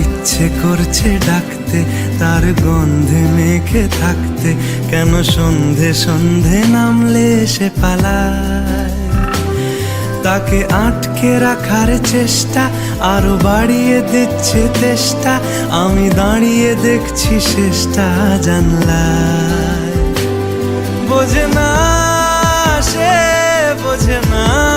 ইচ্ছে করছে ডাকতে, তার গন্ধে মেখে থাকতে, কেন সন্ধে সন্ধে নামলে সে পালায়। তাকে আটকে রাখার চেষ্টা আরো বাড়িয়ে দিচ্ছে তেষ্টা, আমি দাঁড়িয়ে দেখছি শেষটা জানলায়। বোঝে না সে, বোঝে না